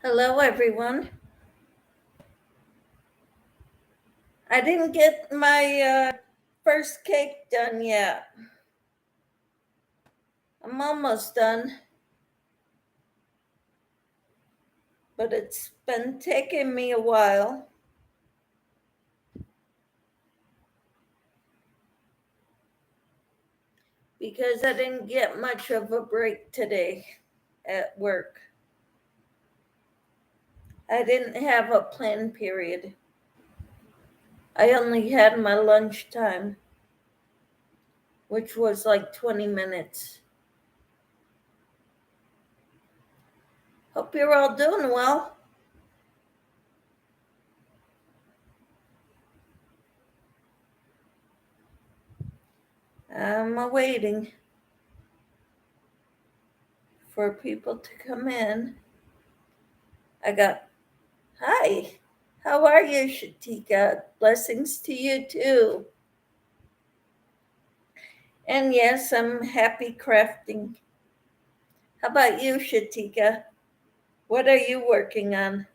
Hello, everyone. I didn't get my first cake done yet. I'm almost done, but it's been taking me a while because I didn't get much of a break today at work. I didn't have a plan period. I only had my lunch time, which was like 20 minutes. Hope you're all doing well. I'm waiting for people to come in. Hi, how are you, Shatika? Blessings to you too. And yes, I'm happy crafting. How about you, Shatika? What are you working on?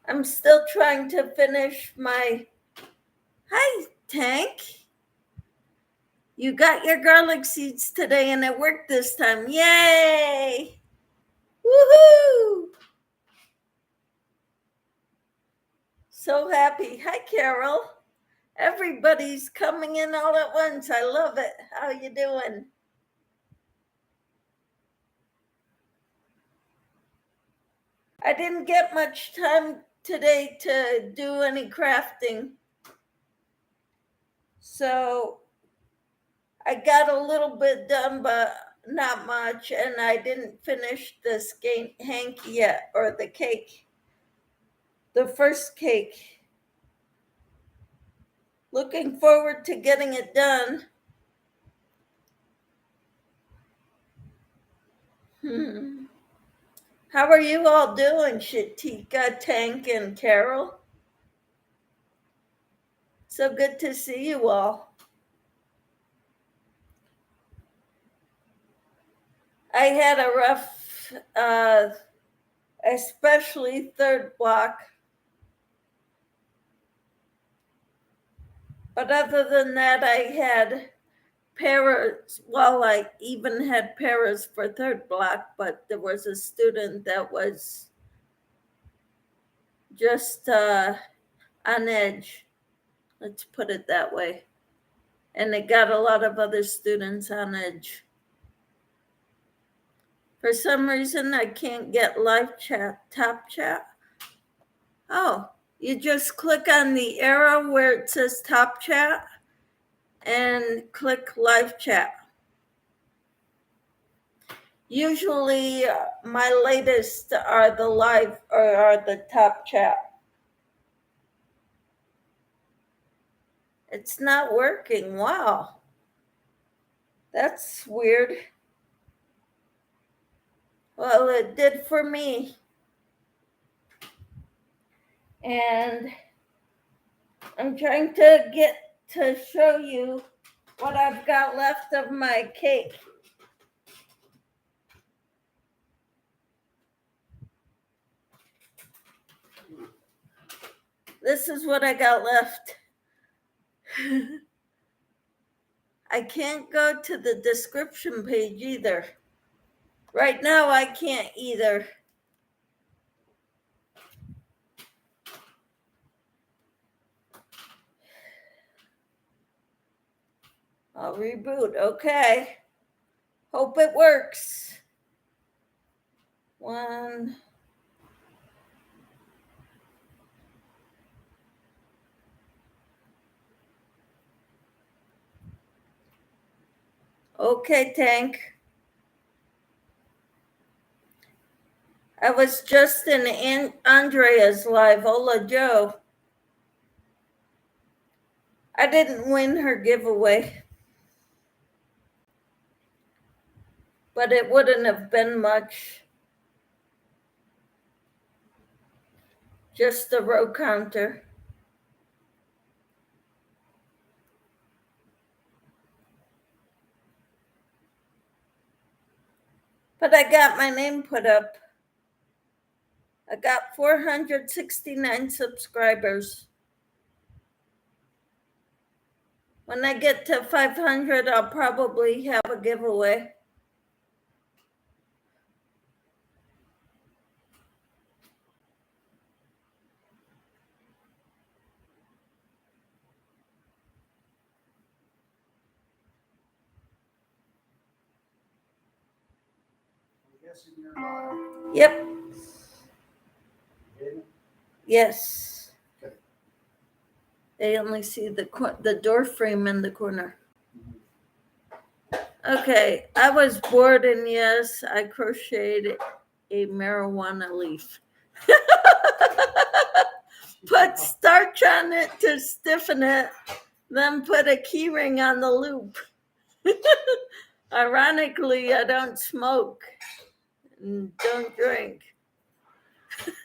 I'm still trying to finish my. Hi, Tank. You got your garlic seeds today and it worked this time. Yay! Woohoo! So happy. Hi, Carol. Everybody's coming in all at once. I love it. How you doing? I didn't get much time today to do any crafting. So I got a little bit done, but not much. And I didn't finish the hanky yet, or the cake, the first cake. Looking forward to getting it done. How are you all doing, Shatika, Tank, and Carol? So good to see you all. I had a rough, especially third block. But other than that, I had paras. Well, I even had paras for third block, but there was a student that was just on edge. Let's put it that way. And it got a lot of other students on edge. For some reason, I can't get live chat, top chat. Oh, you just click on the arrow where it says top chat and click live chat. Usually, my latest are the live or are the top chat. It's not working. Wow. That's weird. Well, it did for me. And I'm trying to get to show you what I've got left of my cake. This is what I got left. I can't go to the description page either. Right now, I can't either. I'll reboot. Okay. Hope it works. One. Okay, Tank. I was just in Andrea's live. Hola, Joe. I didn't win her giveaway, but it wouldn't have been much. Just the row counter. But I got my name put up. I got 469 subscribers. When I get to 500, I'll probably have a giveaway. Yep. Yes. Okay. They only see the door frame in the corner. Okay, I was bored, and yes, I crocheted a marijuana leaf. Put starch on it to stiffen it, then put a key ring on the loop. Ironically, I don't smoke and don't drink.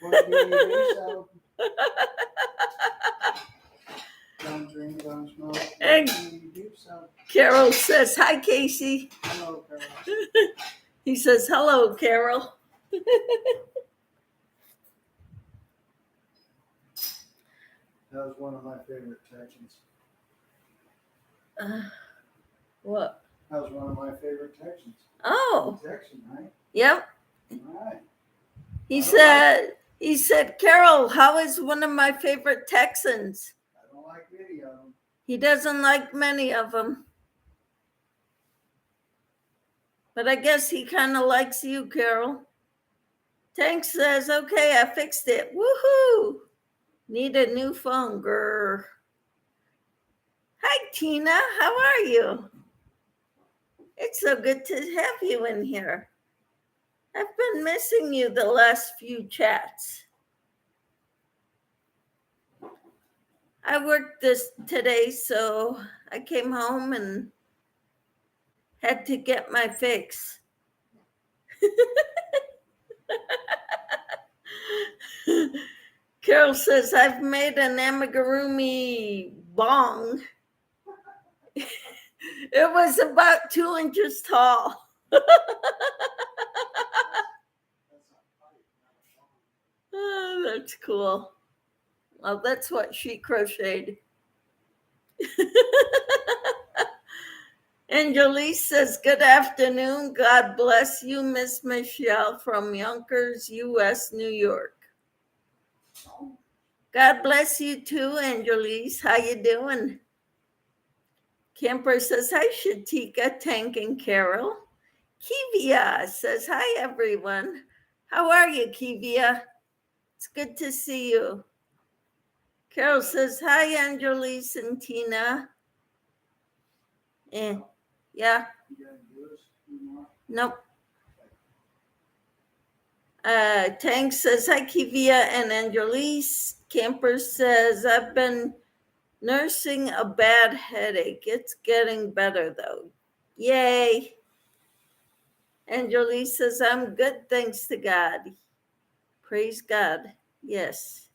What do you do, so? Don't drink, don't smoke. And What do you do, so? Carol says, "Hi, Casey." Hello, Carol. He says, "Hello, Carol." That was one of my favorite Texans. What? That was one of my favorite Texans. Oh. Texan, right? Yep. All right. He said, "Carol, how is one of my favorite Texans?" I don't like any of them. He doesn't like many of them. But I guess he kind of likes you, Carol. Tank says, "Okay, I fixed it. Woohoo! Need a new phone, grr." Hi, Tina. How are you? It's so good to have you in here. I've been missing you the last few chats. I worked today, so I came home and had to get my fix. Carol says, "I've made an amigurumi bong." It was about 2 inches tall. Oh, that's cool. Well, that's what she crocheted. Angelise says, "Good afternoon. God bless you, Miss Michelle from Yonkers, U.S., New York." God bless you too, Angelise. How you doing? Camper says, "Hi, Shatika, Tank, and Carol." Kivia says, "Hi, everyone. How are you, Kivia? It's good to see you." Carol says, "Hi, Angelise and Tina." Yeah. Nope. Tank says, "Hi, Kivia and Angelise." Camper says, "I've been nursing a bad headache. It's getting better, though. Yay." Angelise says, "I'm good, thanks to God." Praise God. Yes.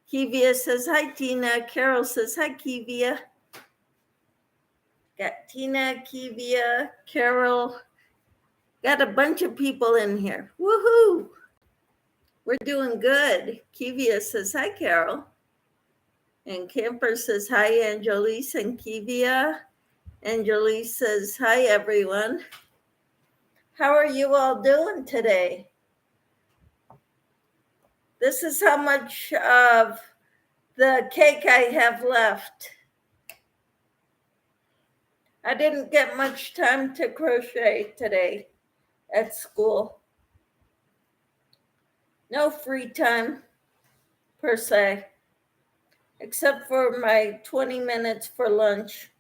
Kivia says, "Hi, Tina." Carol says, "Hi, Kivia." Got Tina, Kivia, Carol. Got a bunch of people in here. Woohoo! We're doing good. Kivia says, "Hi, Carol." And Camper says, "Hi, Angelise and Kivia." Angelise says, "Hi, everyone. How are you all doing today?" This is how much of the cake I have left. I didn't get much time to crochet today at school. No free time per se, except for my 20 minutes for lunch.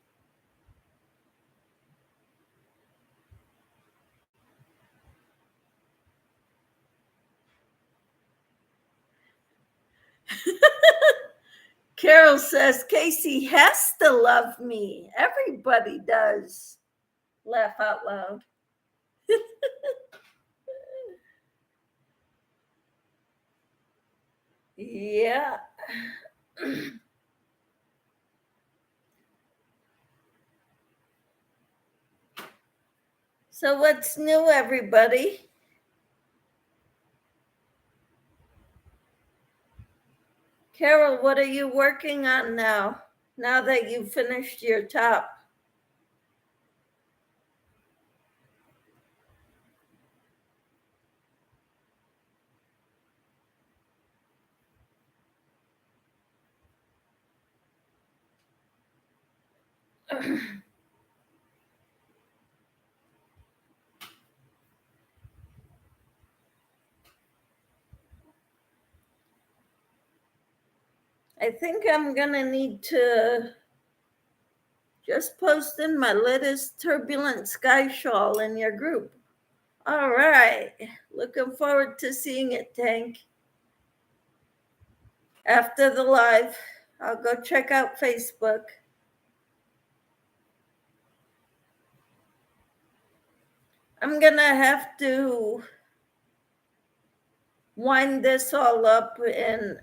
Carol says, "Casey has to love me. Everybody does." Laugh out loud. Yeah. So what's new, everybody? Carol, what are you working on now that you've finished your top? I think I'm gonna need to just post in my latest turbulent sky shawl in your group. All right, looking forward to seeing it, Tank. After the live, I'll go check out Facebook. I'm gonna have to wind this all up and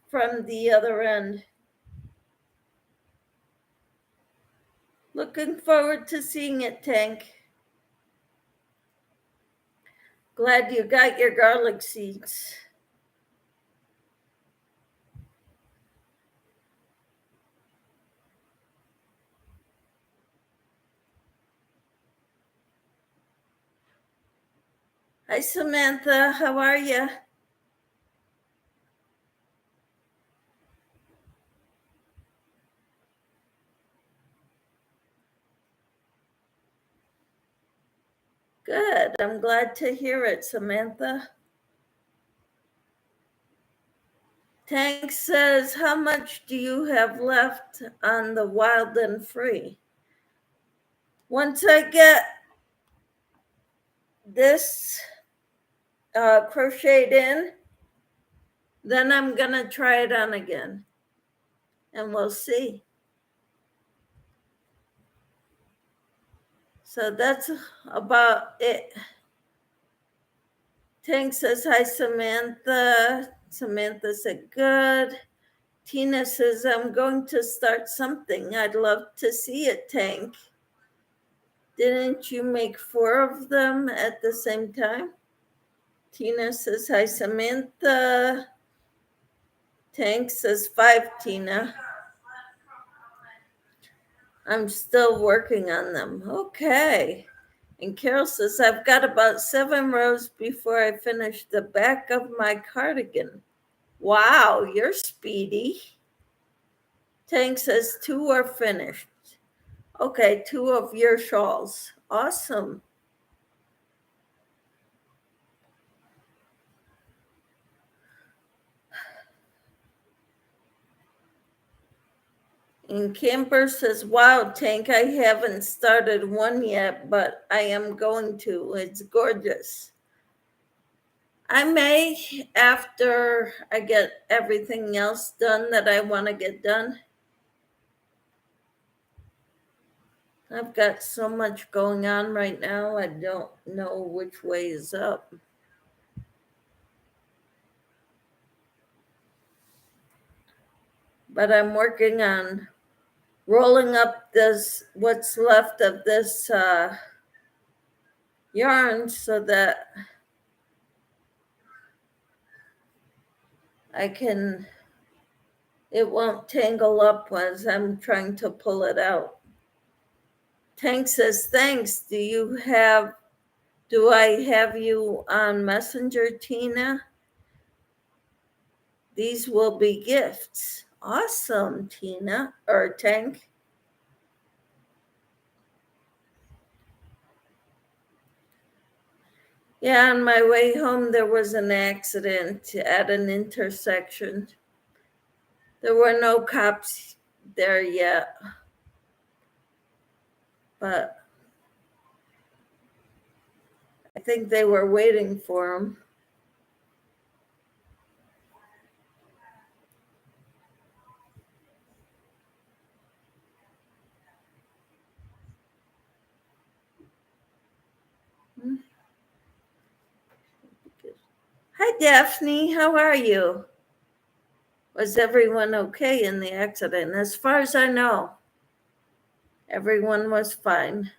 from the other end. Looking forward to seeing it, Tank. Glad you got your garlic seeds. Hi, Samantha. How are you? Good. I'm glad to hear it, Samantha. Tank says, how much do you have left on the Wild and Free? Once I get this crocheted in, then I'm going to try it on again. And we'll see. So that's about it. Tank says, hi, Samantha. Samantha said, good. Tina says, I'm going to start something. I'd love to see it, Tank. Didn't you make 4 of them at the same time? Tina says, hi, Samantha. Tank says, 5, Tina. I'm still working on them. Okay. And Carol says, I've got about 7 rows before I finish the back of my cardigan. Wow, you're speedy. Tank says 2 are finished. Okay, 2 of your shawls. Awesome. And Camper says, wow, Tank, I haven't started one yet, but I am going to. It's gorgeous. I may after I get everything else done that I want to get done. I've got so much going on right now, I don't know which way is up. But I'm working on rolling up this, what's left of this yarn so that it won't tangle up as I'm trying to pull it out. Tank says, thanks. Do I have you on Messenger, Tina? These will be gifts. Awesome, Tina, or Tank. Yeah, on my way home, there was an accident at an intersection. There were no cops there yet, but I think they were waiting for him. Hi, Daphne. How are you? Was everyone okay in the accident? As far as I know, everyone was fine.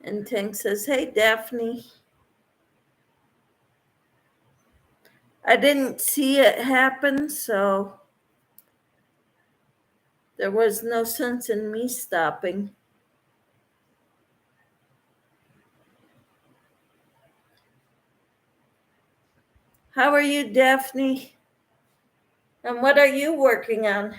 And Tank says, hey, Daphne. I didn't see it happen, so there was no sense in me stopping. How are you, Daphne? And what are you working on?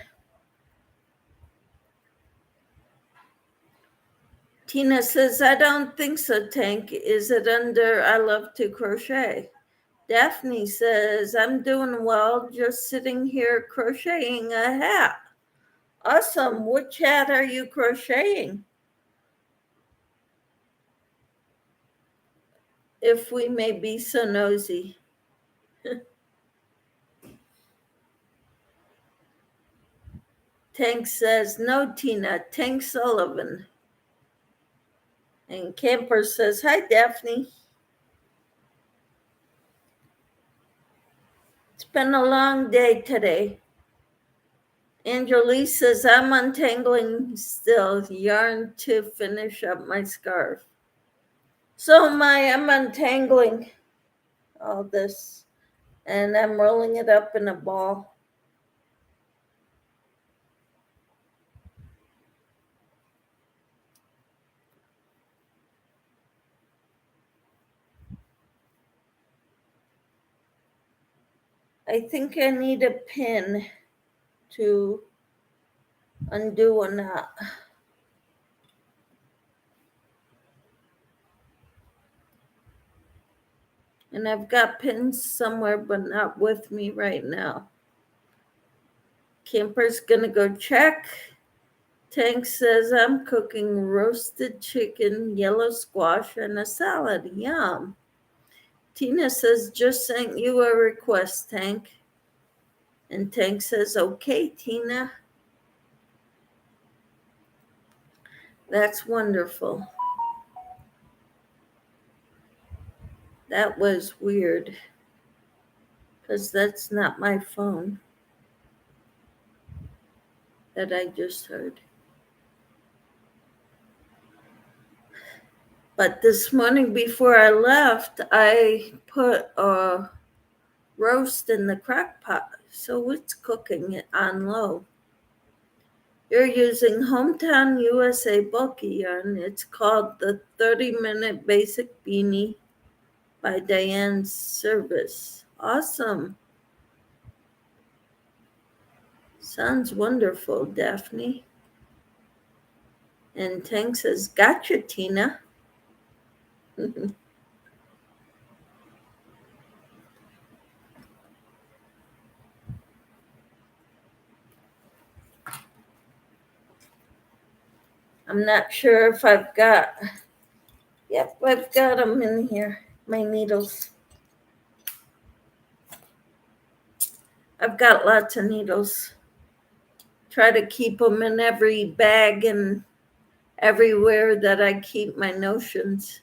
Tina says, I don't think so, Tank. Is it under I love to crochet? Daphne says, I'm doing well, just sitting here crocheting a hat. Awesome. Which hat are you crocheting? If we may be so nosy. Tank says, no, Tina, Tank Sullivan. And Camper says, hi, Daphne. It's been a long day today. Angelique says, I'm untangling still yarn to finish up my scarf. So I'm untangling all this and I'm rolling it up in a ball. I think I need a pin to undo a knot. And I've got pins somewhere, but not with me right now. Camper's gonna go check. Tank says, I'm cooking roasted chicken, yellow squash, and a salad. Yum. Tina says, just sent you a request, Tank. And Tank says, okay, Tina. That's wonderful. That was weird, because that's not my phone that I just heard. But this morning before I left, I put a roast in the crock pot, so it's cooking it on low. You're using Hometown USA bulky yarn. It's called the 30-minute basic beanie by Diane Service. Awesome. Sounds wonderful, Daphne. And Tank says, gotcha, Tina. I'm not sure if I've got, yep, I've got them in here, my needles. I've got lots of needles. Try to keep them in every bag and everywhere that I keep my notions.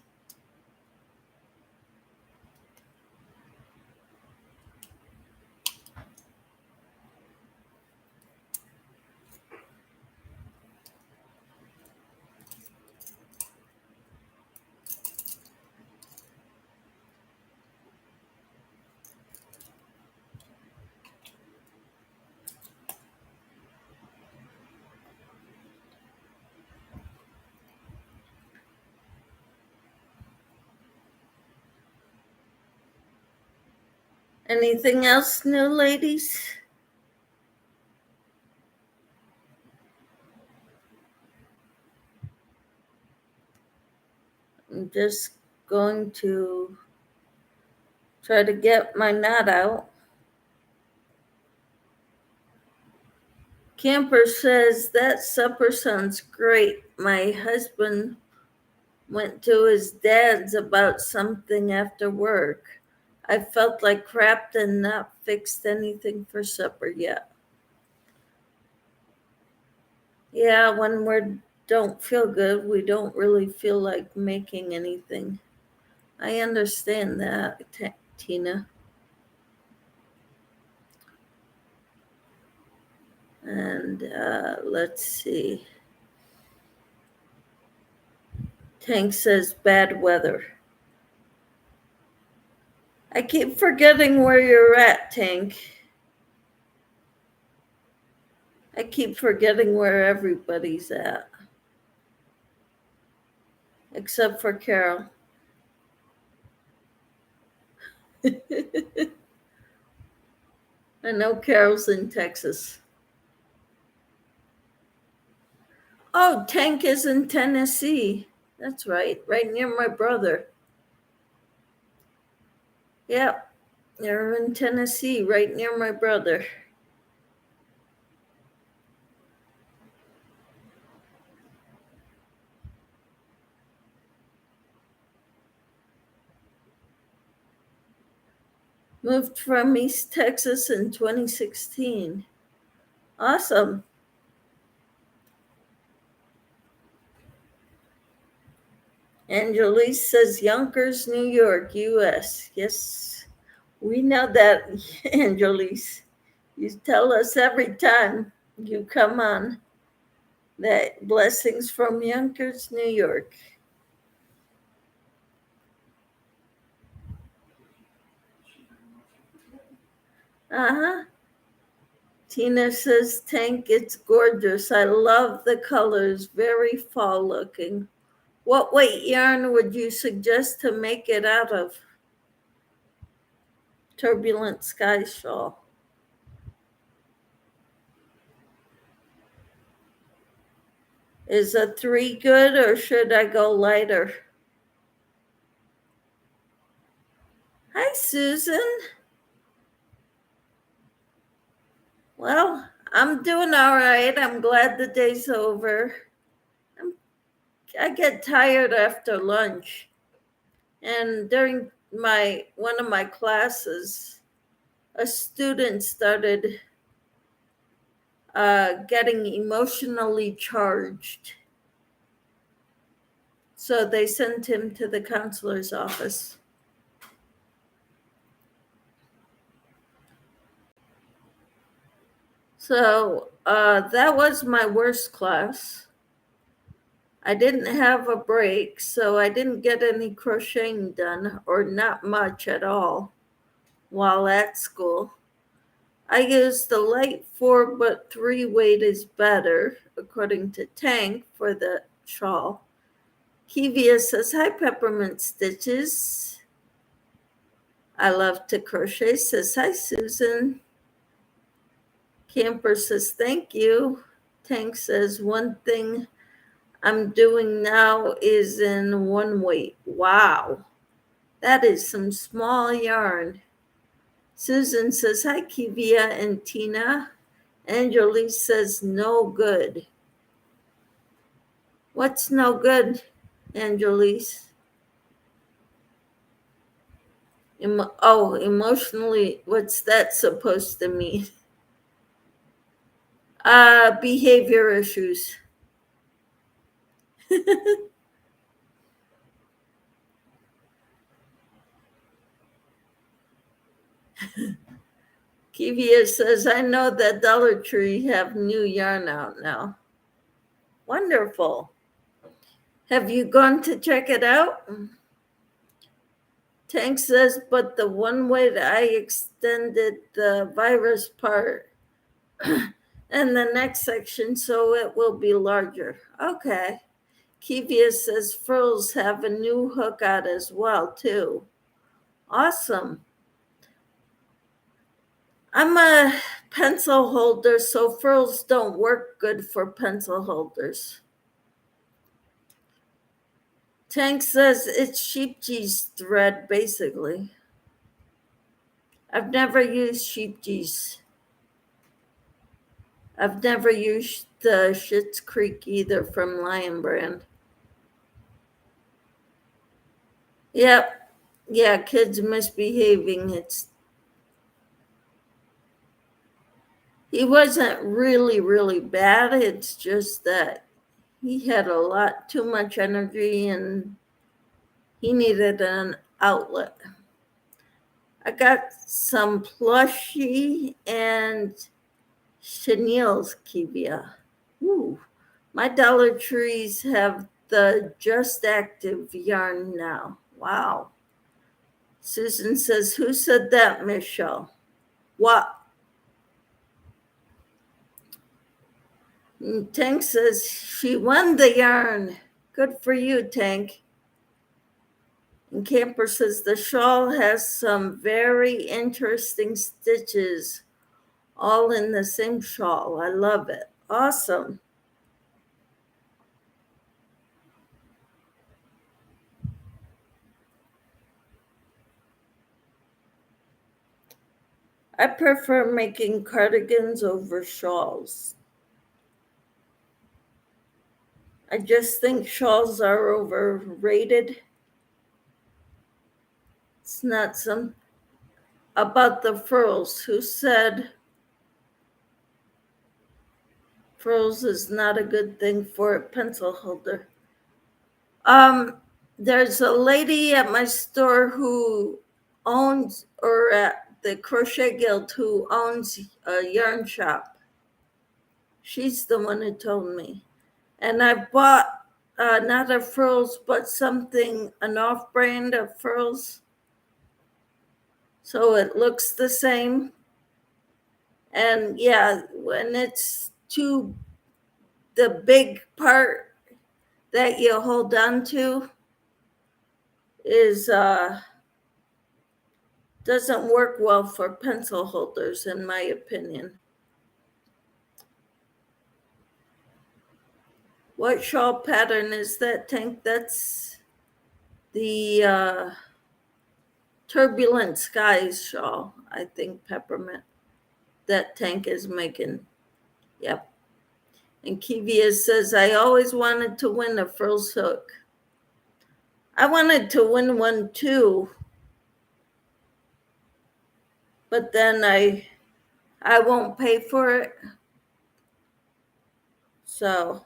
Anything else new, ladies? I'm just going to try to get my knot out. Camper says, that supper sounds great. My husband went to his dad's about something after work. I felt like crap and not fixed anything for supper yet. Yeah, when we don't feel good, we don't really feel like making anything. I understand that, Tina. And let's see. Tank says bad weather. I keep forgetting where you're at, Tank. I keep forgetting where everybody's at. Except for Carol. I know Carol's in Texas. Oh, Tank is in Tennessee. That's right near my brother. Yep, they're in Tennessee, right near my brother. Moved from East Texas in 2016. Awesome. Angelise says Yonkers, New York, U.S. Yes, we know that, Angelise. You tell us every time you come on that blessings from Yonkers, New York. Uh-huh. Tina says, Tank, it's gorgeous. I love the colors, very fall looking. What weight yarn would you suggest to make it out of? Turbulent Sky Shawl. Is a 3 good or should I go lighter? Hi, Susan. Well, I'm doing all right. I'm glad the day's over. I get tired after lunch. And during one of my classes, a student started getting emotionally charged. So they sent him to the counselor's office. So that was my worst class. I didn't have a break, so I didn't get any crocheting done, or not much at all, while at school. I used the light 4 but 3 weight is better, according to Tank, for the shawl. Kivia says, hi, Peppermint Stitches. I love to crochet, says, hi, Susan. Camper says, thank you. Tank says, one thing I'm doing now is in 1 weight. Wow, that is some small yarn. Susan says, hi, Kivia and Tina. Angelise says, no good. What's no good, Angelise? Emotionally, what's that supposed to mean? Behavior issues. Kivia says, I know that Dollar Tree have new yarn out now. Wonderful. Have you gone to check it out? Tank says, but the 1 way that I extended the virus part and the next section so it will be larger. Okay. Kivia says frills have a new hook out as well, too. Awesome. I'm a pencil holder, so frills don't work good for pencil holders. Tank says it's sheep geese thread, basically. I've never used sheep geese. I've never used the Schitt's Creek either from Lion Brand. Yep. Yeah, kids misbehaving. He wasn't really, really bad. It's just that he had a lot too much energy and he needed an outlet. I got some plushie and chenille's, Kivia. Ooh, my Dollar Trees have the Just Active yarn now. Wow. Susan says, who said that, Michelle? What? And Tank says, she won the yarn. Good for you, Tank. And Camper says, the shawl has some very interesting stitches, all in the same shawl. I love it. Awesome. I prefer making cardigans over shawls. I just think shawls are overrated. It's not some about the frills. Who said frills is not a good thing for a pencil holder? There's a lady at my store who owns, or at the Crochet Guild, who owns a yarn shop. She's the one who told me. And I bought not a frills, but something, an off brand of frills. So it looks the same. And yeah, when it's the big part that you hold on to is doesn't work well for pencil holders, in my opinion. What shawl pattern is that, Tank? That's the Turbulent Skies shawl, I think, Peppermint, that Tank is making. Yep. And Kivia says, I always wanted to win a frills hook. I wanted to win one too, but then I won't pay for it. So,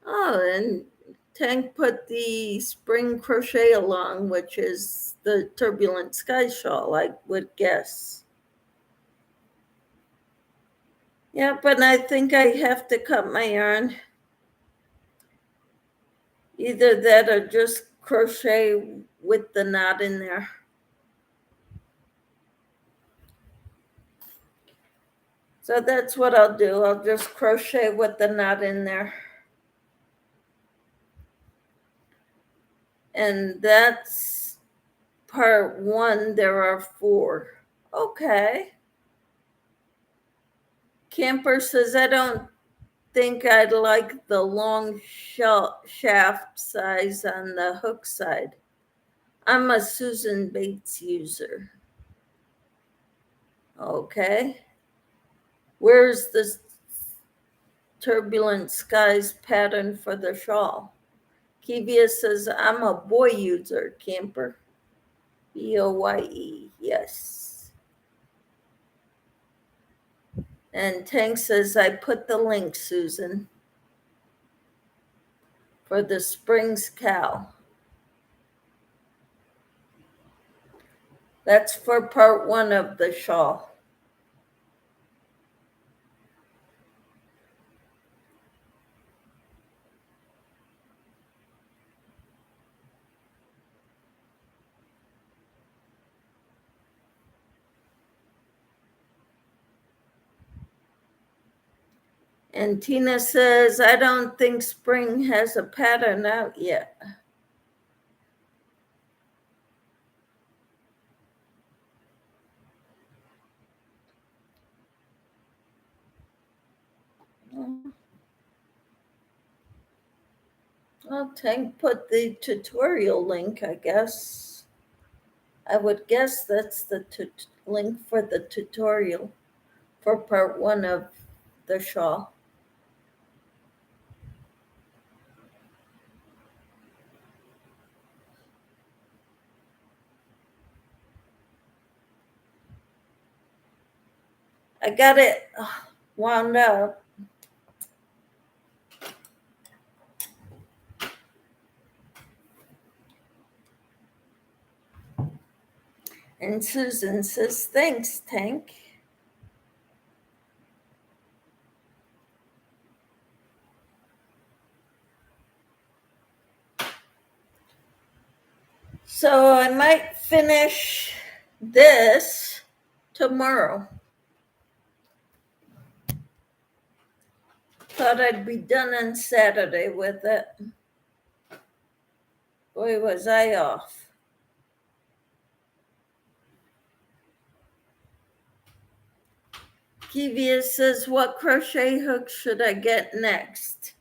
oh, and Tank put the spring crochet along, which is the Turbulent Sky shawl, I would guess. Yeah, but I think I have to cut my yarn. Either that or just crochet with the knot in there. So that's what I'll do. I'll just crochet with the knot in there. And that's part 1. There are 4. Okay. Camper says, I don't think I'd like the long shaft size on the hook side. I'm a Susan Bates user. Okay. Where's the Turbulent Skies pattern for the shawl? Kivia says, I'm a boy user, Camper. BOYE, yes. And Tank says, I put the link, Susan, for the Springs cow. That's for part 1 of the shawl. And Tina says, I don't think spring has a pattern out yet. Well, Tank put the tutorial link, I guess. I would guess that's the link for the tutorial for part 1 of the shawl. I got it wound up. And Susan says, thanks, Tank. So I might finish this tomorrow. Thought I'd be done on Saturday with it. Boy, was I off. Kivia says, what crochet hook should I get next?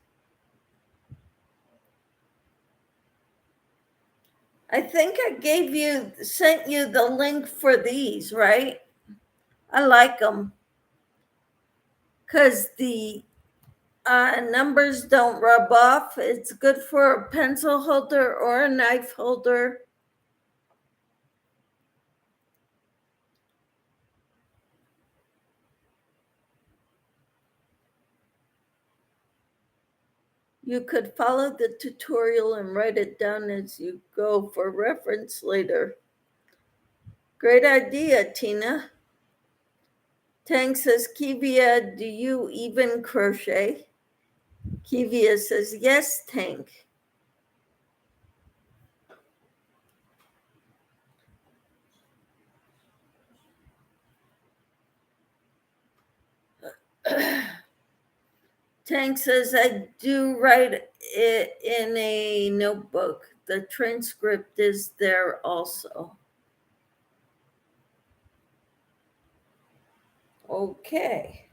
I think I sent you the link for these, right? I like them because the numbers don't rub off. It's good for a pencil holder or a knife holder. You could follow the tutorial and write it down as you go for reference later. Great idea, Tina. Tang says, Kivia, do you even crochet? Kivia says, yes, Tank. Tank says, I do write it in a notebook. The transcript is there also. Okay.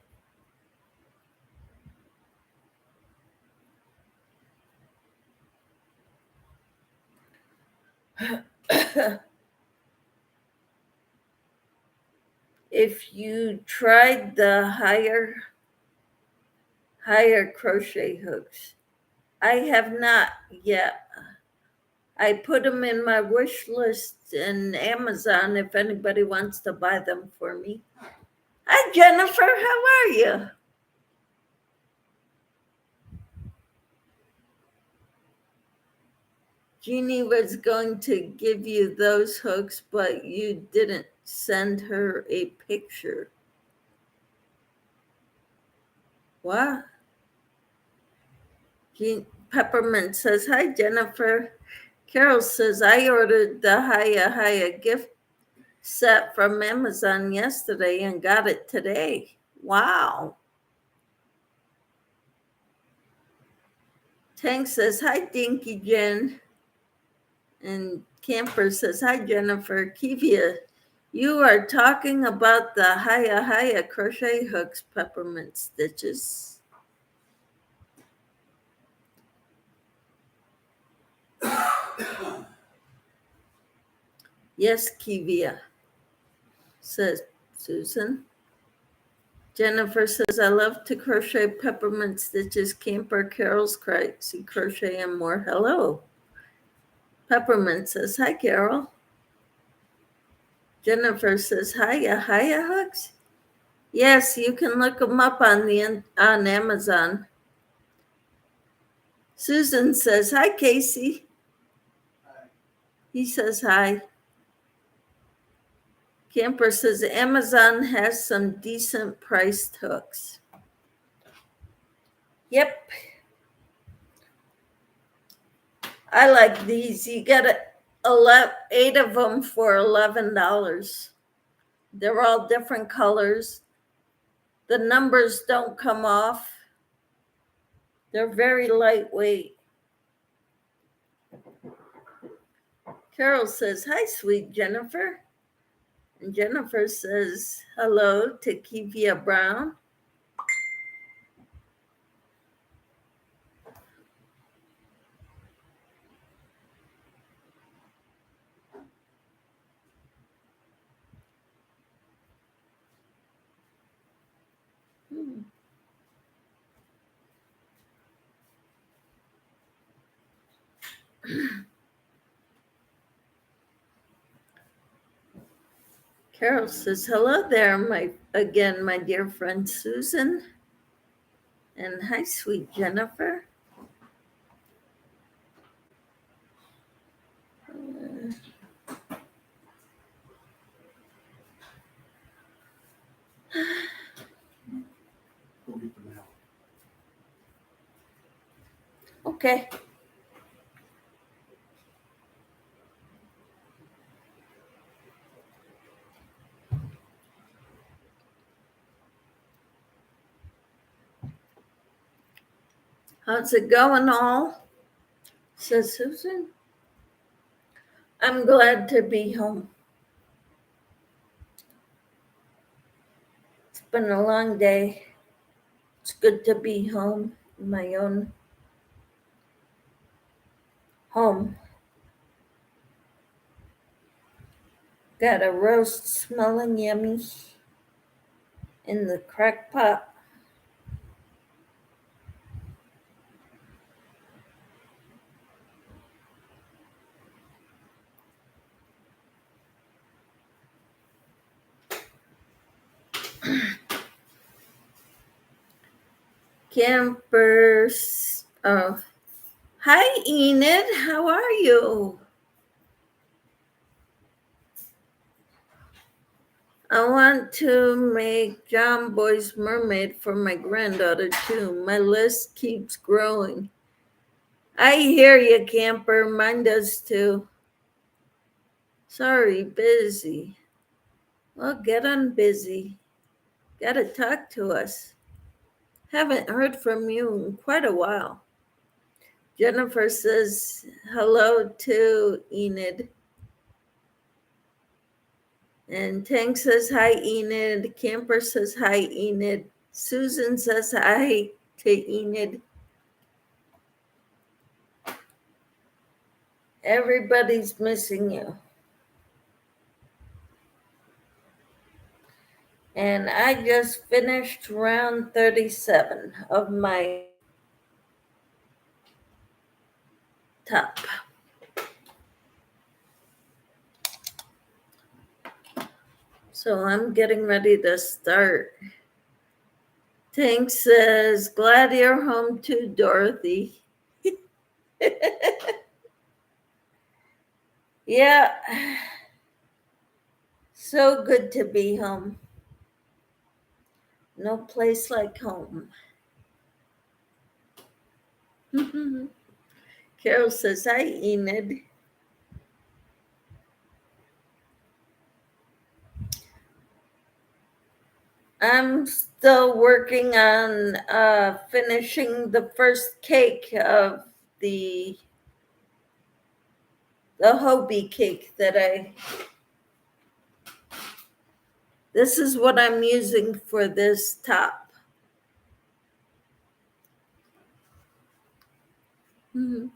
If you tried the higher crochet hooks, I have not yet. I put them in my wish list in Amazon if anybody wants to buy them for me. Hi, Jennifer. How are you? Jeannie was going to give you those hooks, but you didn't send her a picture. What? Peppermint says, hi, Jennifer. Carol says, I ordered the Haya gift set from Amazon yesterday and got it today. Wow. Tank says, hi, Dinky Jen. And Camper says, hi, Jennifer. Kivia, you are talking about the Haya crochet hooks, Peppermint Stitches. Yes, Kivia, says Susan. Jennifer says, I love to crochet Peppermint Stitches, Camper, Carol's Crazy Crochet, and more. Hello. Peppermint says, hi, Carol. Jennifer says, hiya hooks. Yes, you can look them up on Amazon. Susan says, hi, Casey. Hi. He says, hi. Camper says, Amazon has some decent priced hooks. Yep. I like these. You get 8 of them for $11. They're all different colors. The numbers don't come off. They're very lightweight. Carol says, hi, sweet Jennifer. And Jennifer says, hello to Kivia Brown. Carol says, hello there, my dear friend Susan. And hi, sweet Jennifer. Okay. How's it going, all? Says Susan. I'm glad to be home. It's been a long day. It's good to be home in my own home. Got a roast smelling yummy in the crock pot. Campers. Oh, hi, Enid. How are you? I want to make John Boy's mermaid for my granddaughter, too. My list keeps growing. I hear you, camper. Mine does, too. Sorry, busy. Well, get on busy. Gotta talk to us. Haven't heard from you in quite a while. Jennifer says hello to Enid. And Tank says hi, Enid. Camper says hi, Enid. Susan says hi to Enid. Everybody's missing you. And I just finished round 37 of my top. So I'm getting ready to start. Tank says, glad you're home too, Dorothy. Yeah, so good to be home. No place like home. Carol says, hi, Enid. I'm still working on finishing the first cake of the Hobie cake this is what I'm using for this top. Mm-hmm.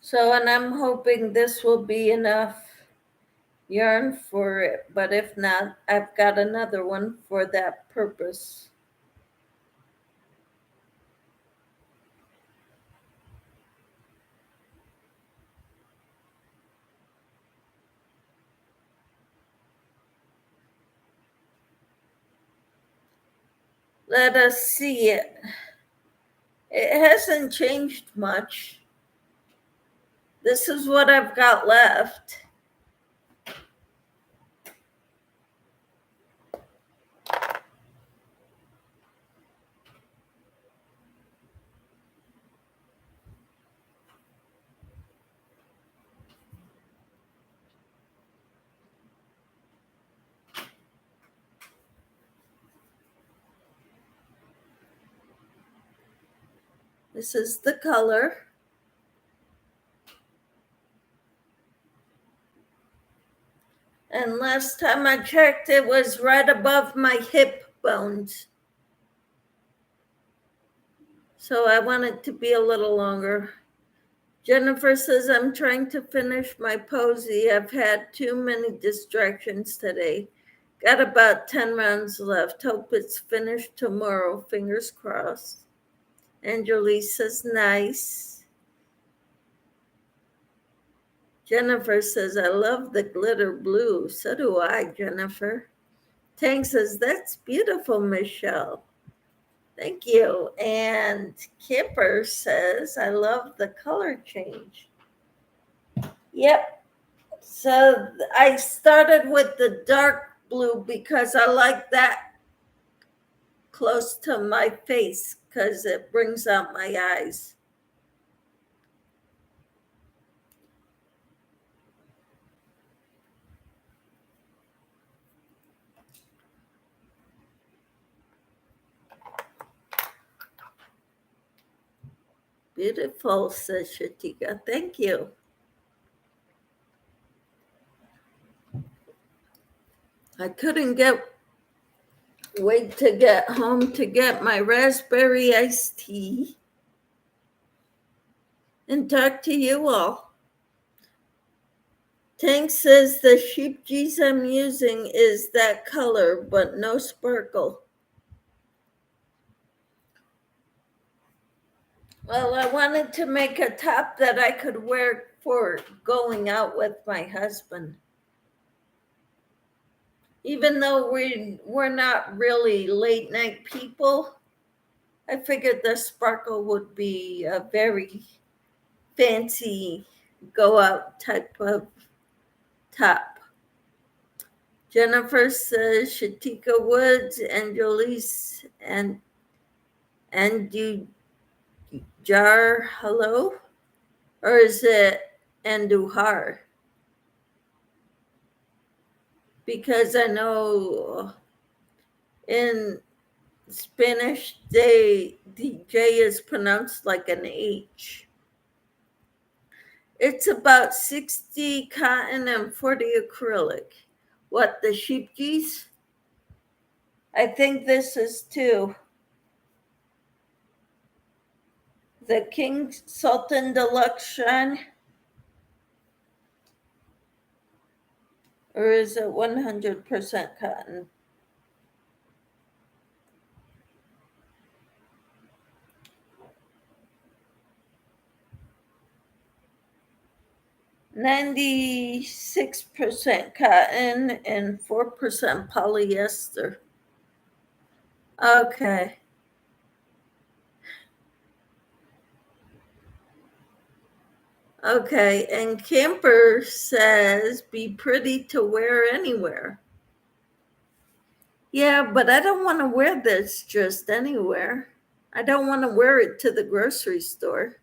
So, and I'm hoping this will be enough yarn for it, but if not, I've got another one for that purpose. Let us see it. It hasn't changed much. This is what I've got left. This is the color. And last time I checked, it was right above my hip bones. So I want it to be a little longer. Jennifer says, I'm trying to finish my posy. I've had too many distractions today. Got about 10 rounds left. Hope it's finished tomorrow. Fingers crossed. Angelique says, nice. Jennifer says, I love the glitter blue. So do I, Jennifer. Tank says, that's beautiful, Michelle. Thank you. And Kipper says, I love the color change. Yep. So I started with the dark blue because I like that close to my face because it brings out my eyes. Beautiful, says Shatika. Thank you. I couldn't wait to get home to get my raspberry iced tea and talk to you all. Tank says the sheep geese I'm using is that color, but no sparkle. Well, I wanted to make a top that I could wear for going out with my husband. Even though we're not really late night people, I figured the sparkle would be a very fancy go out type of top. Jennifer says Shatika Woods, Angelise, and you jar hello? Or is it Andujar? Because I know in Spanish the J is pronounced like an H. It's about 60 cotton and 40 acrylic. What, the sheep geese? I think this is two. The King Sultan Deluxe Shine? Or is it 100% cotton? "96% cotton and 4% polyester." Okay. Okay, and Camper says be pretty to wear anywhere. Yeah, but I don't want to wear this just anywhere. I don't want to wear it to the grocery store.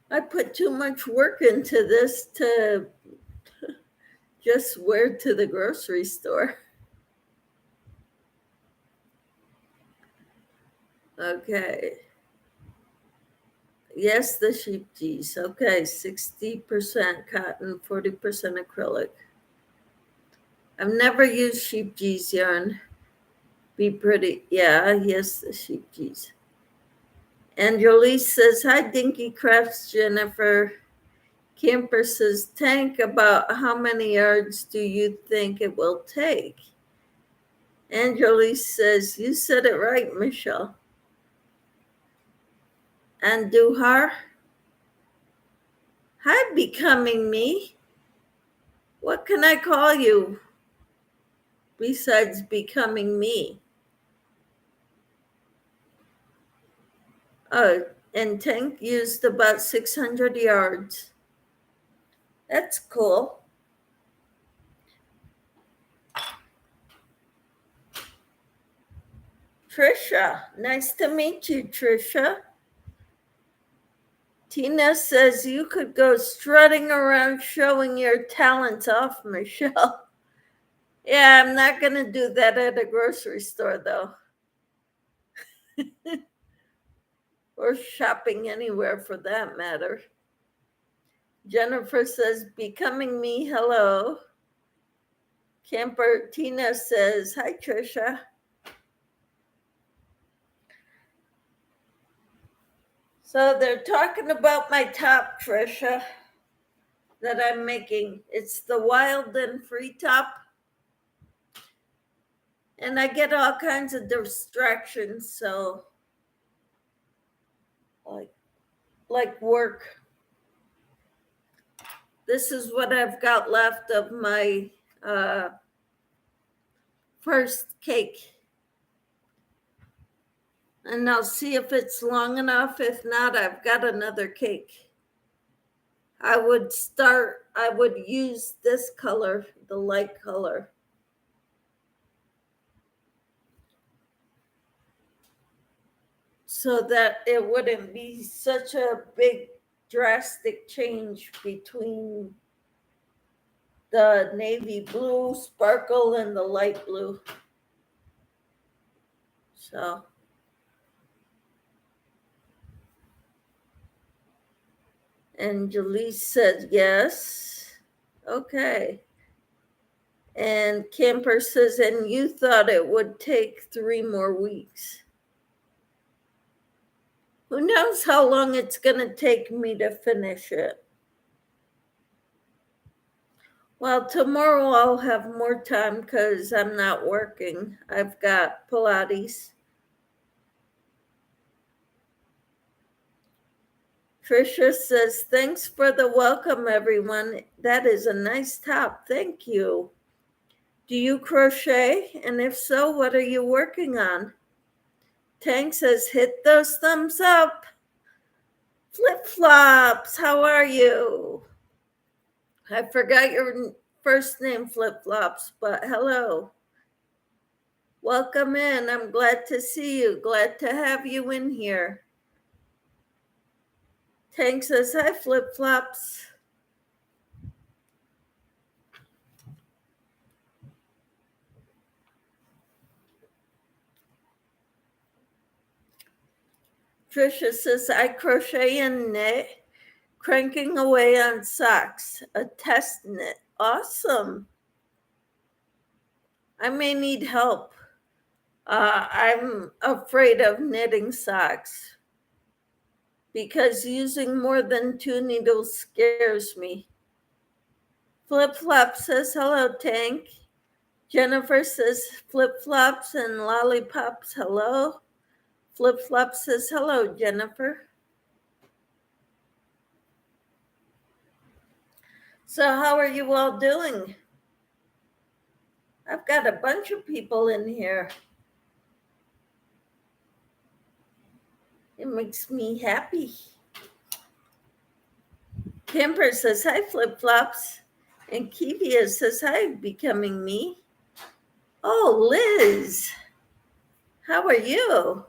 I put too much work into this to just wear to the grocery store. Okay. Yes, the sheep geese. Okay, 60% cotton, 40% acrylic. I've never used sheep geese yarn. Be pretty. Yeah, yes, the sheep geese. And Jolie says, hi, Dinky Crafts, Jennifer. Camper says, Tank, about how many yards do you think it will take? And Jolie says, you said it right, Michelle. And Duhar, hi, Becoming Me. What can I call you besides Becoming Me? Oh, and Tank used about 600 yards. That's cool. Trisha, nice to meet you, Trisha. Tina says you could go strutting around showing your talents off, Michelle. Yeah, I'm not going to do that at a grocery store, though. Or shopping anywhere for that matter. Jennifer says, Becoming Me, hello. Camper Tina says, hi, Trisha. So they're talking about my top, Trisha, that I'm making. It's the Wild and Free top. And I get all kinds of distractions, so like work. This is what I've got left of my first cake. And I'll see if it's long enough. If not, I've got another cake. I would use this color, the light color. So that it wouldn't be such a big drastic change between the navy blue sparkle and the light blue. So and Jalise said yes. Okay. And Camper says, and you thought it would take 3 more weeks. Who knows how long it's going to take me to finish it? Well, tomorrow I'll have more time because I'm not working. I've got Pilates. Tricia says, thanks for the welcome, everyone. That is a nice top. Thank you. Do you crochet? And if so, what are you working on? Tank says, hit those thumbs up. Flip flops, how are you? I forgot your first name, Flip flops, but hello. Welcome in. I'm glad to see you. Glad to have you in here. Tank says, hi, Flip flops. Tricia says, I crochet and knit, cranking away on socks, a test knit. Awesome. I may need help. I'm afraid of knitting socks because using more than 2 needles scares me. Flip Flop says, hello, Tank. Jennifer says, flip flops and lollipops, hello. Flip Flop says, hello, Jennifer. So how are you all doing? I've got a bunch of people in here. It makes me happy. Camper says, hi, Flip Flops. And Kivia says, hi, becoming me. Oh, Liz, how are you?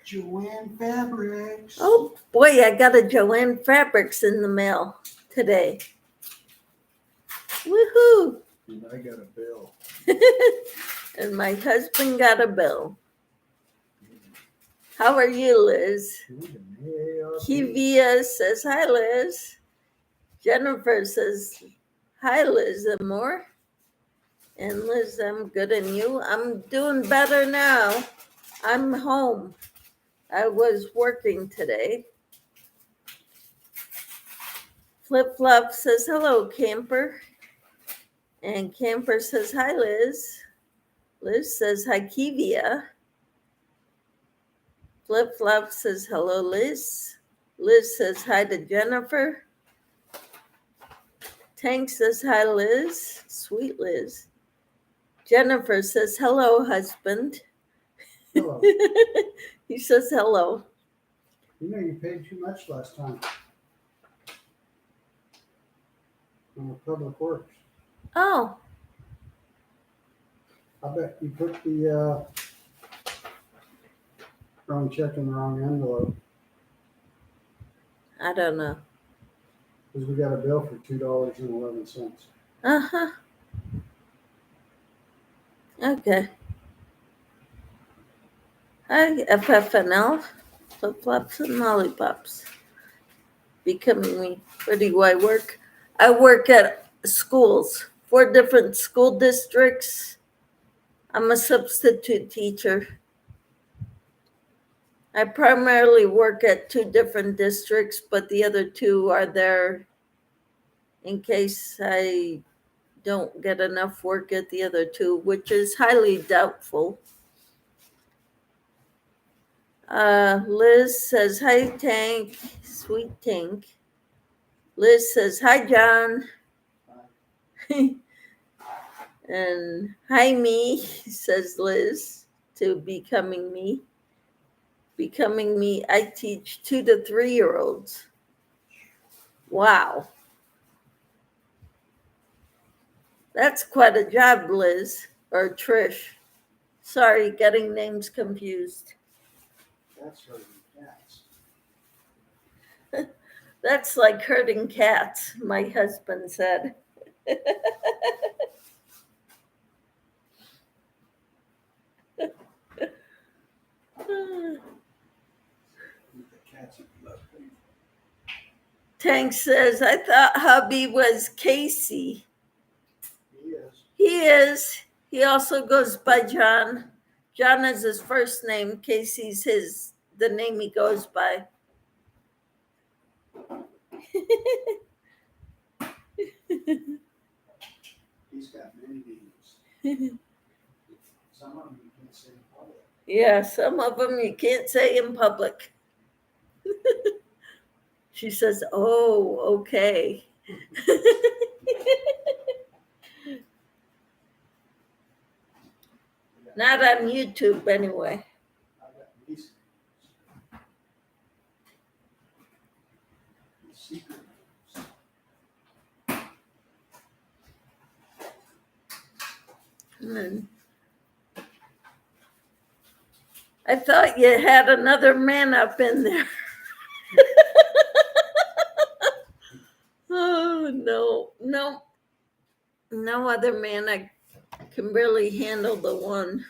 Joanne Fabrics. Oh, boy, I got a Joanne Fabrics in the mail today. Woohoo. And I got a bill. And my husband got a bill. How are you, Liz? Kivia says, hi, Liz. Jennifer says, hi, Liz, and more. And Liz, I'm good, and you? I'm doing better now. I'm home. I was working today. Flip Flop says, hello, Camper. And Camper says, hi, Liz. Liz says, hi, Kivia. Flip Flop says, hello, Liz. Liz says, hi to Jennifer. Tank says, hi, Liz. Sweet Liz. Jennifer says, hello, husband. Hello. He says hello. You know you paid too much last time. On the Public Works. Oh, I bet you put the wrong check in the wrong envelope. I don't know. Because we got a bill for $2.11. Uh-huh. Okay. Hi, FFNL. Flip Flops and Lollipops. Becoming me. Where do I work? I work at schools, 4 different school districts. I'm a substitute teacher. I primarily work at 2 different districts, but the other 2 are there in case I don't get enough work at the other 2, which is highly doubtful. Liz says, hi, Tank, sweet Tank. Liz says, hi, John. And hi, me, says Liz, to becoming me. Becoming me, I teach 2 to 3-year-olds. Wow. That's quite a job, Liz or Trish. Sorry, getting names confused. That's hurting cats. That's like herding cats, my husband said. The cats would love me. Tank says, I thought hubby was Casey. He is. He is. He also goes by John. John is his first name. Casey's the name he goes by. He's got many names. Some of them you can't say in public. Yeah, some of them you can't say in public. She says, oh, okay. Not on YouTube, anyway. I got these names. Secret names. I thought you had another man up in there. Oh, no other man. I can barely handle the one.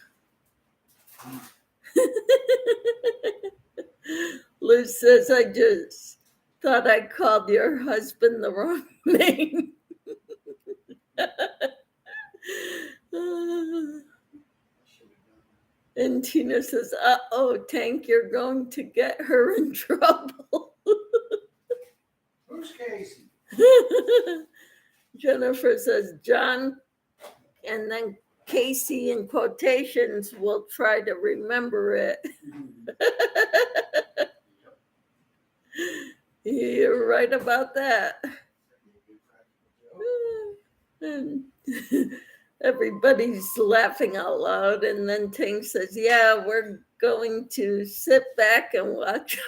Liz says, I just thought I called your husband the wrong name. And Tina says, uh-oh, Tank, you're going to get her in trouble. Who's Casey? Jennifer says, John, and then Casey in quotations will try to remember it. You're right about that. And everybody's laughing out loud. And then Tank says, yeah, we're going to sit back and watch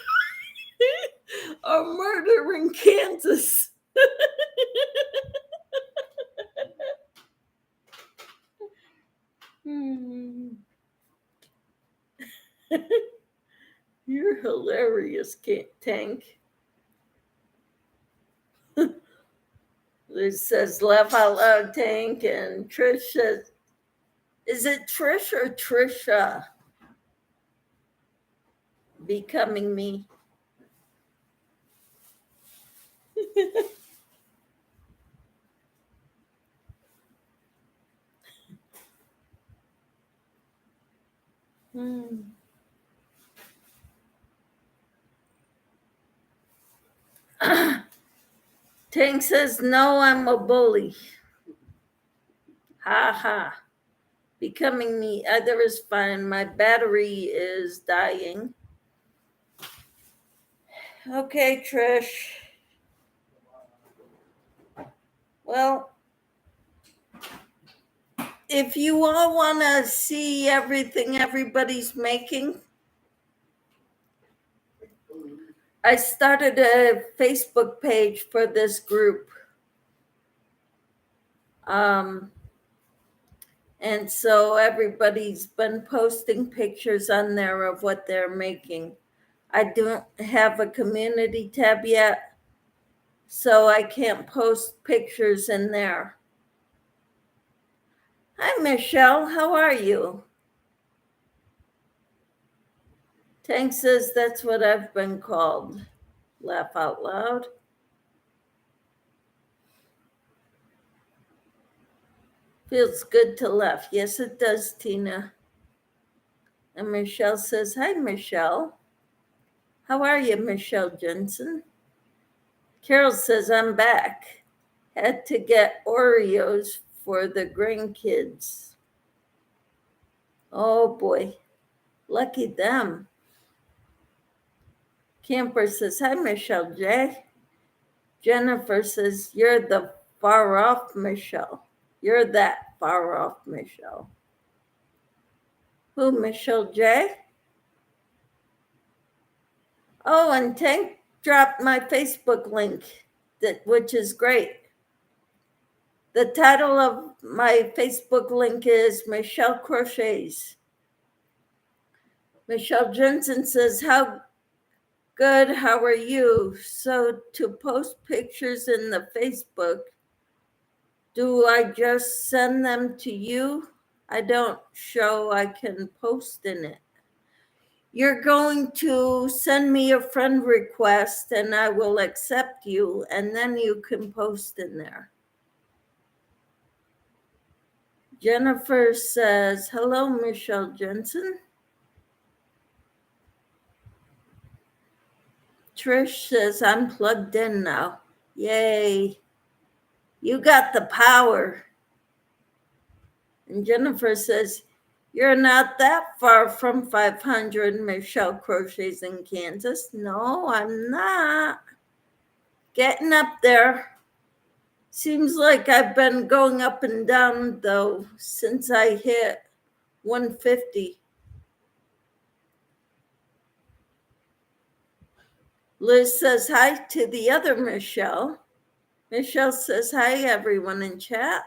a murder in Kansas. You're hilarious, Tank. Liz says, laugh out loud, Tank. And Trish says, is it Trish or Trisha? Becoming me. Tank says, no, I'm a bully. Ha ha. Becoming me. Either is fine. My battery is dying. Okay, Trish. Well, if you all want to see everything everybody's making, I started a Facebook page for this group. And so everybody's been posting pictures on there of what they're making. I don't have a community tab yet, so I can't post pictures in there. Hi, Michelle. How are you? Tank says that's what I've been called. Laugh out loud. Feels good to laugh. Yes, it does, Tina. And Michelle says, hi, Michelle. How are you, Michelle Jensen? Carol says, I'm back. Had to get Oreos for the grandkids. Oh, boy. Lucky them. Camper says, hi, Michelle J. Jennifer says, you're the far off Michelle. You're that far off Michelle. Who, Michelle J? Oh, and Tank dropped my Facebook link, which is great. The title of my Facebook link is Michelle Crochets. Michelle Jensen says, how good, how are you? So to post pictures in the Facebook, do I just send them to you? I don't show I can post in it. You're going to send me a friend request and I will accept you, and then you can post in there. Jennifer says, hello, Michelle Jensen. Trish says, I'm plugged in now. Yay. You got the power. And Jennifer says, you're not that far from 500, Michelle Crochets in Kansas. No, I'm not. Getting up there. Seems like I've been going up and down, though, since I hit 150. Liz says hi to the other Michelle. Michelle says hi, everyone in chat.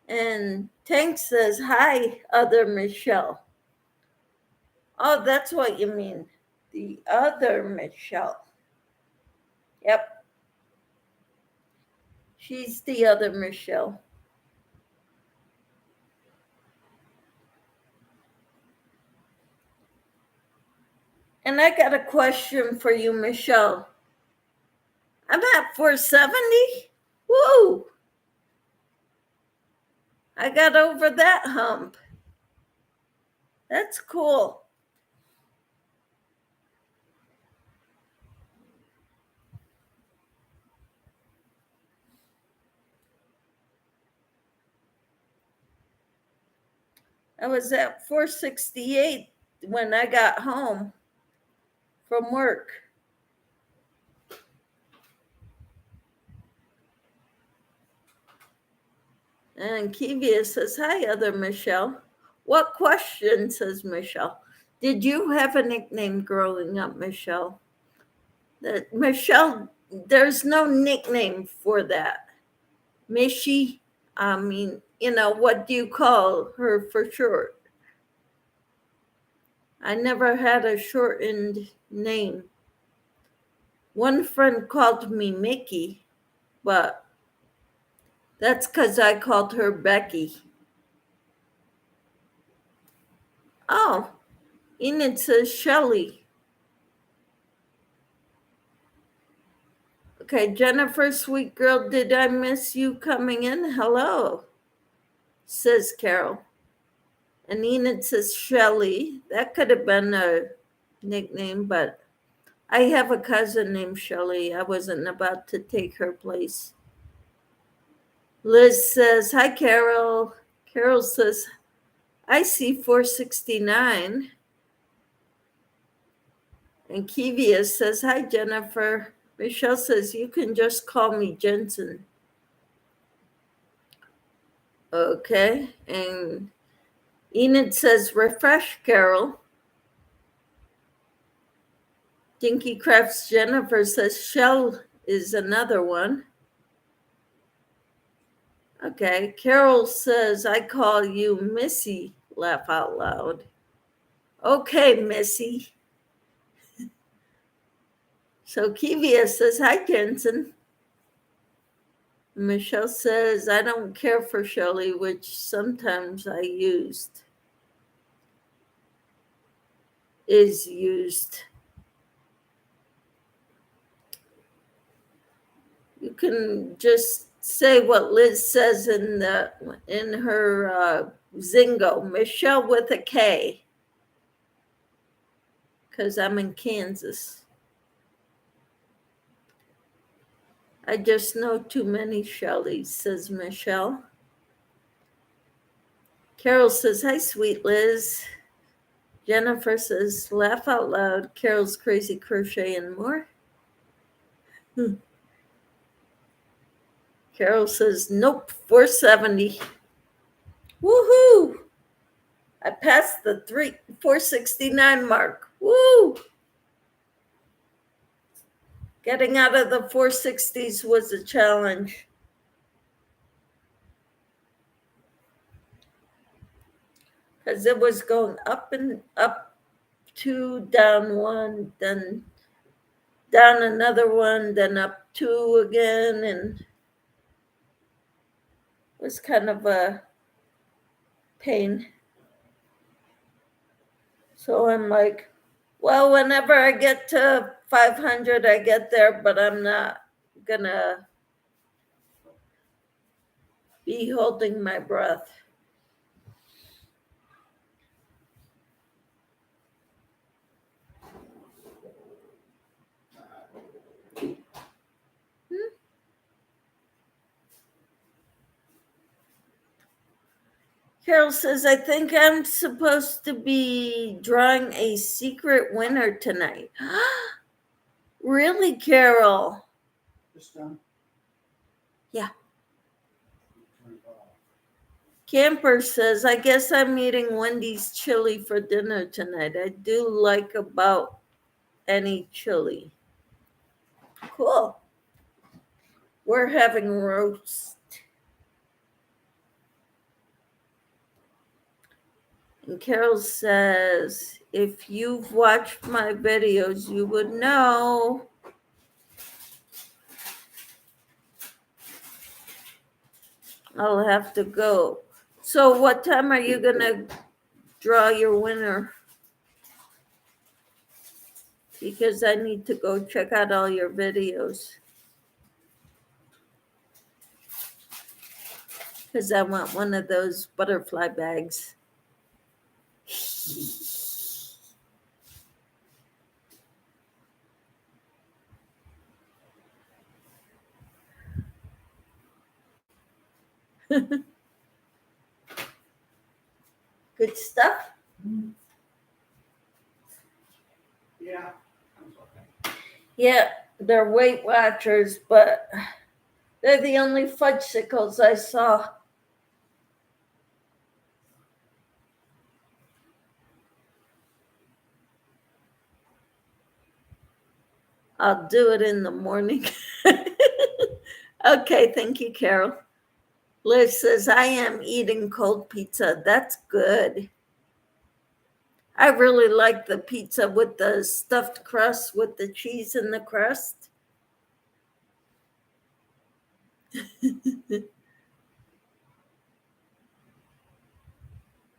And Tank says hi, other Michelle. Oh, that's what you mean. The other Michelle. Yep. She's the other Michelle. And I got a question for you, Michelle. I'm at 470. Woo! I got over that hump. That's cool. I was at 468 when I got home from work. And Kivia says, hi, other Michelle. What question, says Michelle. Did you have a nickname growing up, Michelle? Michelle, there's no nickname for that. Mishy, I mean, what do you call her for short? I never had a shortened name. One friend called me Mickey, but that's because I called her Becky. Oh, Enid says Shelly. Okay, Jennifer, sweet girl, did I miss you coming in? Hello, says Carol. And Enid says Shelly. That could have been a nickname, but I have a cousin named Shelly. I wasn't about to take her place. Liz says, hi, Carol. Carol says, I see 469. And Kivia says, hi, Jennifer. Michelle says, you can just call me Jensen. Okay. And Enid says, refresh, Carol. Dinky Crafts Jennifer says, Shell is another one. Okay. Carol says, I call you Missy. Laugh out loud. Okay, Missy. So Kivia says, hi, Jensen. Michelle says, I don't care for Shelly, which sometimes I used. Is used. You can just say what Liz says in her Zingo, Michelle with a K, because I'm in Kansas. I just know too many Shellys, says Michelle. Carol says, hi, sweet Liz. Jennifer says, laugh out loud. Carol's crazy crochet and more. Carol says, nope, 470. Woohoo! I passed the 469 mark. Woo! Getting out of the 460s was a challenge. Because it was going up and up, 2, down 1, then down another 1, then up 2 again, and it was kind of a pain. So I'm like, well, whenever I get to 500, I get there, but I'm not gonna be holding my breath. Carol says, I think I'm supposed to be drawing a secret winner tonight. Really, Carol? This done? Yeah. Turn it off. Camper says, I guess I'm eating Wendy's chili for dinner tonight. I do like about any chili. Cool. We're having roast. And Carol says, if you've watched my videos, you would know. I'll have to go. So what time are you going to draw your winner? Because I need to go check out all your videos. Because I want one of those butterfly bags. Good stuff? Yeah. Yeah, they're Weight Watchers, but they're the only fudgesicles I saw. I'll do it in the morning. Okay, thank you, Carol. Liz says, I am eating cold pizza. That's good. I really like the pizza with the stuffed crust with the cheese in the crust.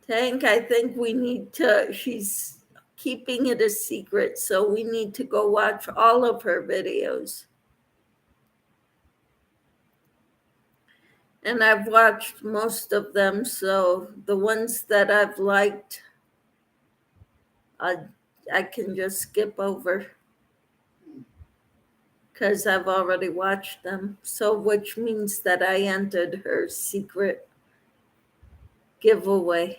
Tank, I think we need to, she's keeping it a secret, so we need to go watch all of her videos. And I've watched most of them, so the ones that I've liked, I can just skip over because I've already watched them. So, which means that I entered her secret giveaway.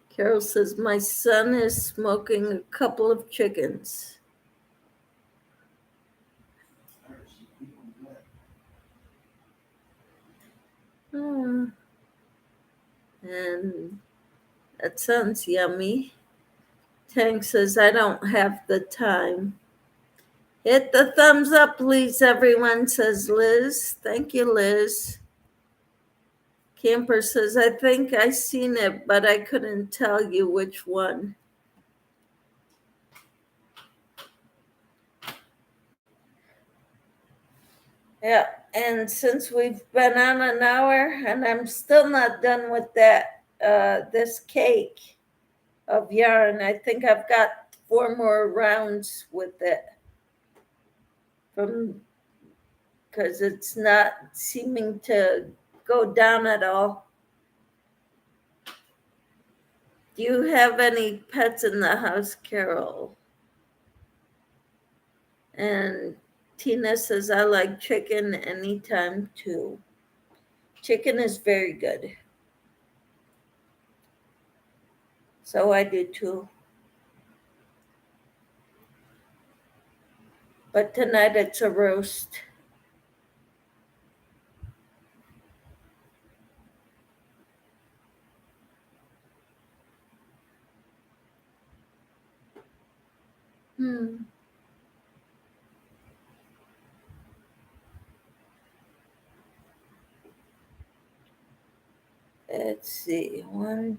Carol says, my son is smoking a couple of chickens. And that sounds yummy. Tank says, I don't have the time. Hit the thumbs up, please, everyone, says Liz. Thank you, Liz. Camper says, I think I seen it, but I couldn't tell you which one. Yeah, and since we've been on an hour and I'm still not done with that, this cake of yarn, I think I've got 4 more rounds with it because it's not seeming to go down at all. Do you have any pets in the house, Carol? And Tina says, I like chicken anytime too. Chicken is very good. So I do too. But tonight it's a roast. Let's see. One.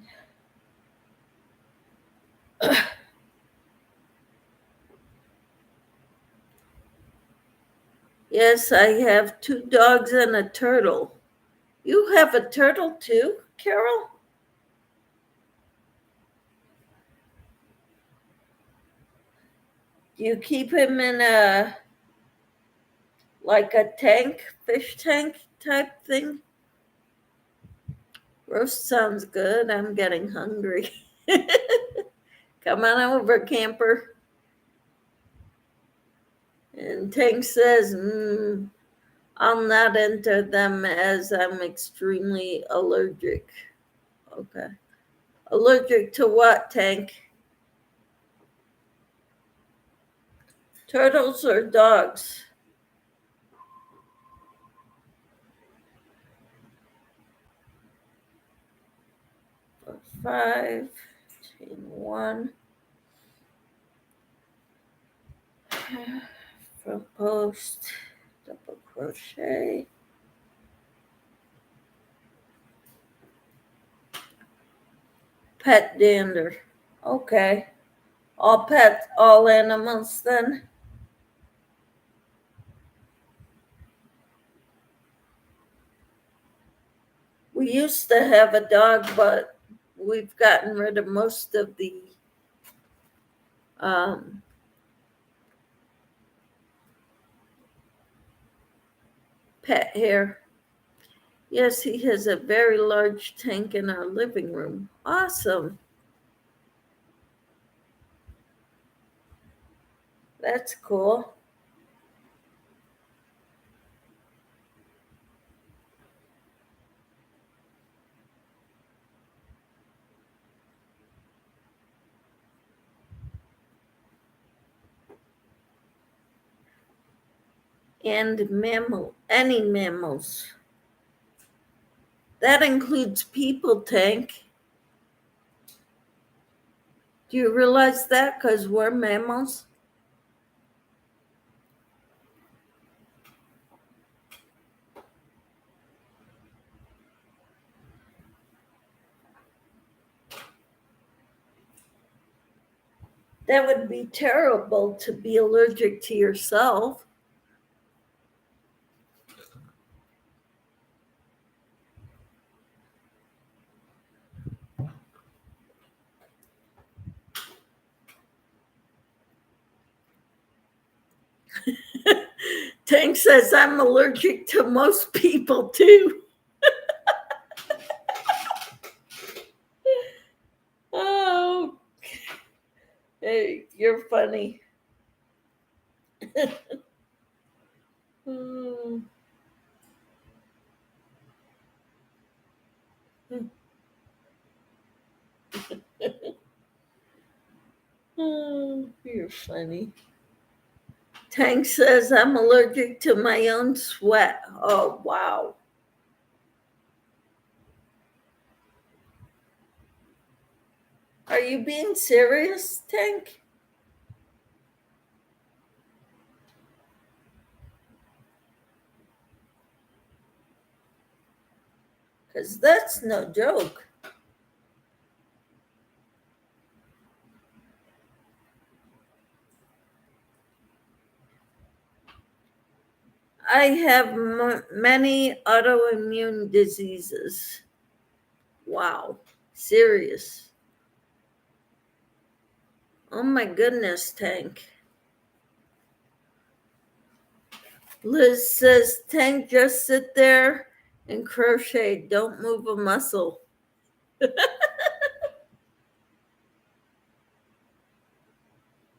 Yes, I have 2 dogs and a turtle. You have a turtle too, Carol? Do you keep him in a tank, fish tank type thing? Roast sounds good. I'm getting hungry. Come on over, camper. And Tank says, I'll not enter them as I'm extremely allergic. Okay. Allergic to what, Tank? Turtles or dogs? For 5, chain 1. Front post, double crochet. Pet dander. Okay. All pets, all animals then? We used to have a dog, but we've gotten rid of most of the pet hair. Yes, he has a very large tank in our living room. Awesome. That's cool. And any mammals. That includes people, Tank. Do you realize that? Because we're mammals. That would be terrible to be allergic to yourself. Tank says I'm allergic to most people too. Oh, hey, you're funny. Oh, you're funny. Tank says I'm allergic to my own sweat. Oh, wow. Are you being serious, Tank? Because that's no joke. I have many autoimmune diseases. Wow. Serious. Oh my goodness, Tank. Liz says, Tank, just sit there and crochet. Don't move a muscle.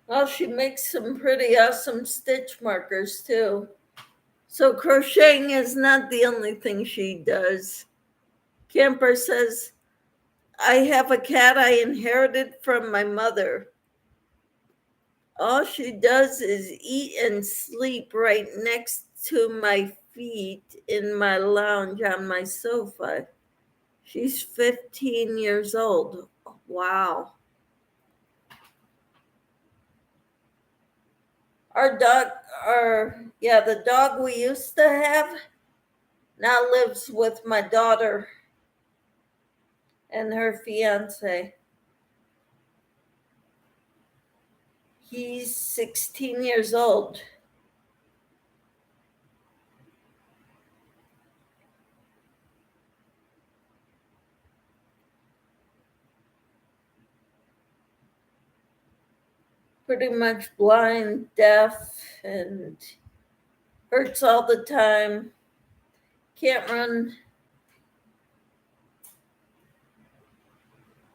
Well, she makes some pretty awesome stitch markers too. So crocheting is not the only thing she does. Camper says, I have a cat I inherited from my mother. All she does is eat and sleep right next to my feet in my lounge on my sofa. She's 15 years old. Wow. Our dog, the dog we used to have now lives with my daughter and her fiance. He's 16 years old. Pretty much blind, deaf, and hurts all the time. Can't run.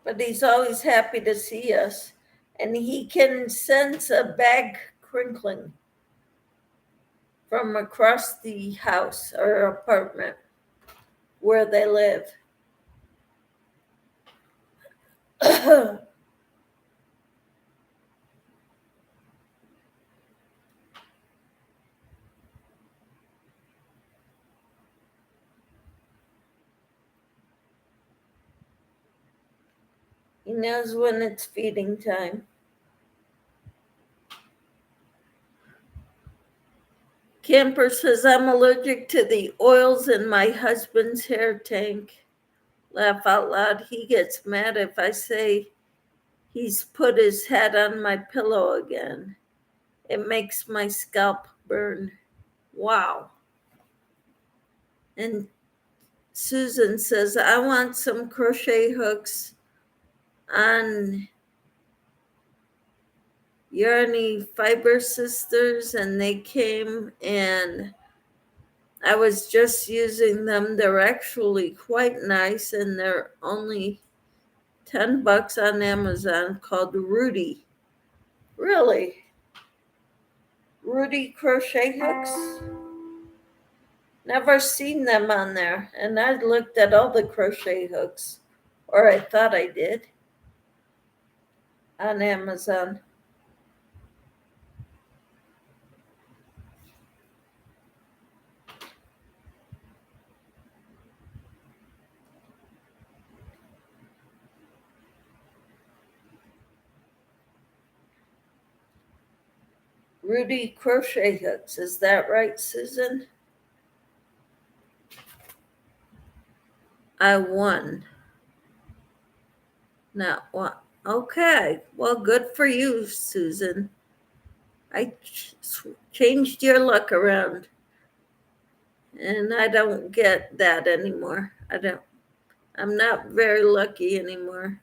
But he's always happy to see us. And he can sense a bag crinkling from across the house or apartment where they live. He knows when it's feeding time. Camper says, I'm allergic to the oils in my husband's hair tank. Laugh out loud. He gets mad if I say he's put his head on my pillow again. It makes my scalp burn. Wow. And Susan says, I want some crochet hooks on Yarny Fiber Sisters, and they came and I was just using them. They're actually quite nice, and they're only $10 on Amazon, called Rudy. Really? Rudy crochet hooks? Never seen them on there. And I looked at all the crochet hooks, or I thought I did, on Amazon. Rudy crochet hooks, is that right, Susan? I won. Not one. Okay, well, good for you, Susan. I changed your luck around, and I don't get that anymore. I'm not very lucky anymore.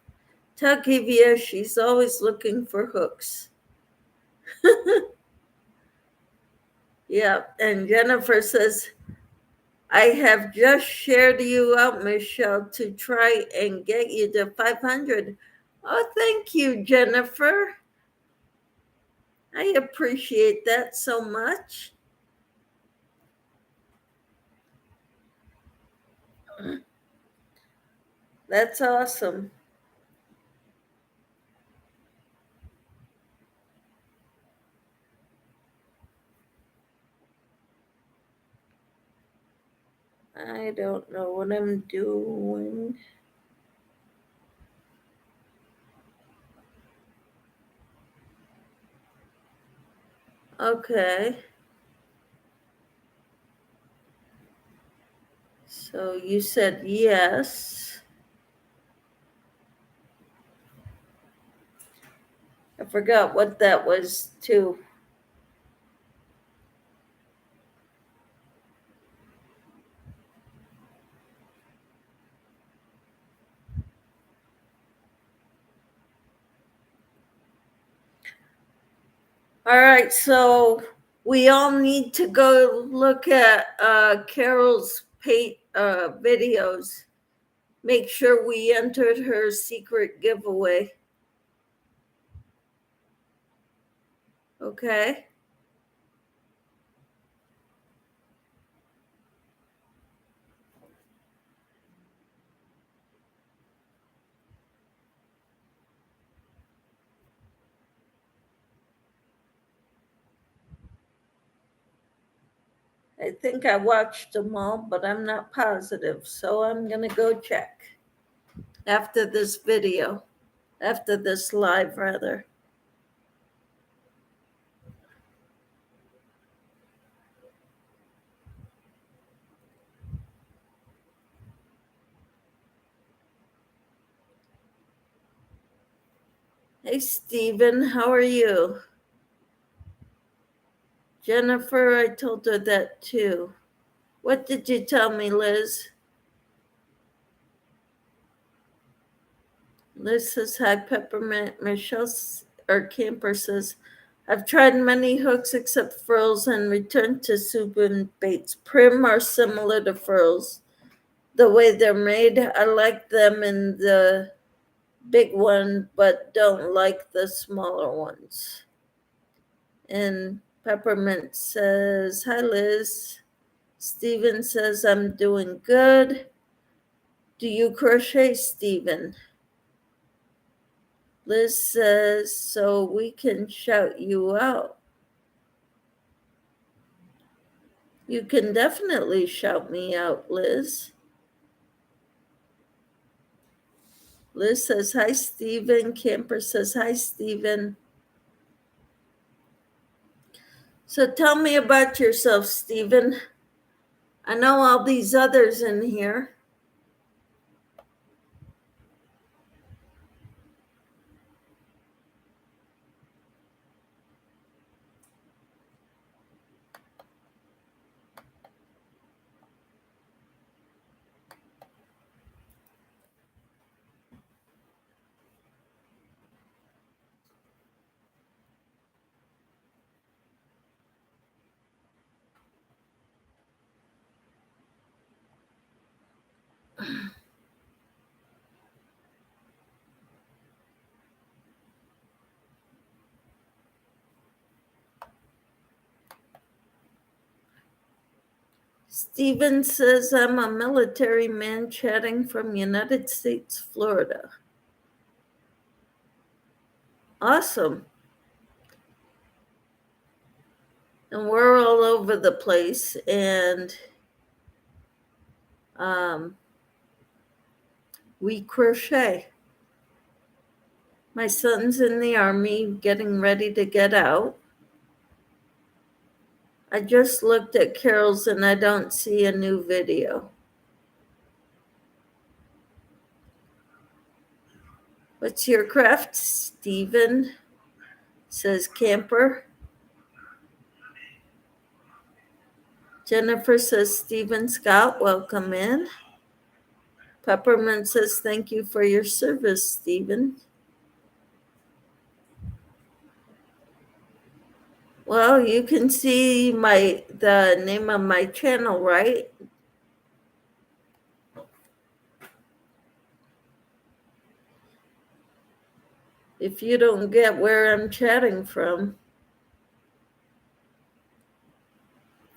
Tell Kivia she's always looking for hooks. Yeah, and Jennifer says, I have just shared you out, Michelle, to try and get you to 500. Oh, thank you, Jennifer. I appreciate that so much. That's awesome. I don't know what I'm doing. Okay. So you said yes. I forgot what that was too. All right, so we all need to go look at Carol's videos. Make sure we entered her secret giveaway. Okay? I think I watched them all, but I'm not positive. So I'm going to go check after this video, after this live, rather. Hey, Stephen, how are you? Jennifer, I told her that too. What did you tell me, Liz? Liz says, hi, Peppermint. Michelle, or Camper says, I've tried many hooks except frills and returned to Subin baits. Prim are similar to frills. The way they're made, I like them in the big one, but don't like the smaller ones. And Peppermint says, hi, Liz. Stephen says, I'm doing good. Do you crochet, Stephen? Liz says, so we can shout you out. You can definitely shout me out, Liz. Liz says, hi, Stephen. Camper says, hi, Stephen. So tell me about yourself, Stephen. I know all these others in here. Stephen says, I'm a military man chatting from United States, Florida. Awesome. And we're all over the place. And we crochet. My son's in the Army getting ready to get out. I just looked at Carol's and I don't see a new video. What's your craft, Stephen? Says Camper. Jennifer says, Stephen Scott, welcome in. Peppermint says, thank you for your service, Stephen. Well, you can see the name of my channel, right? If you don't get where I'm chatting from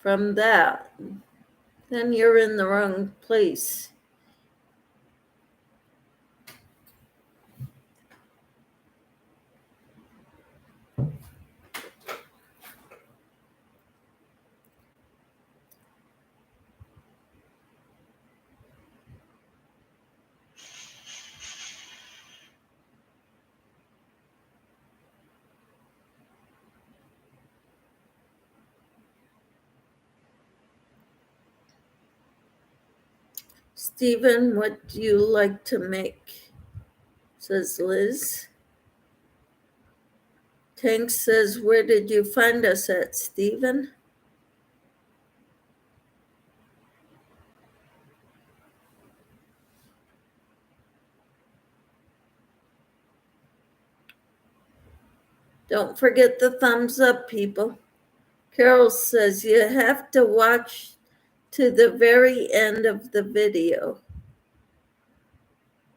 that, then you're in the wrong place. Stephen, what do you like to make? Says Liz. Tank says, where did you find us at, Stephen? Don't forget the thumbs up, people. Carol says you have to watch to the very end of the video.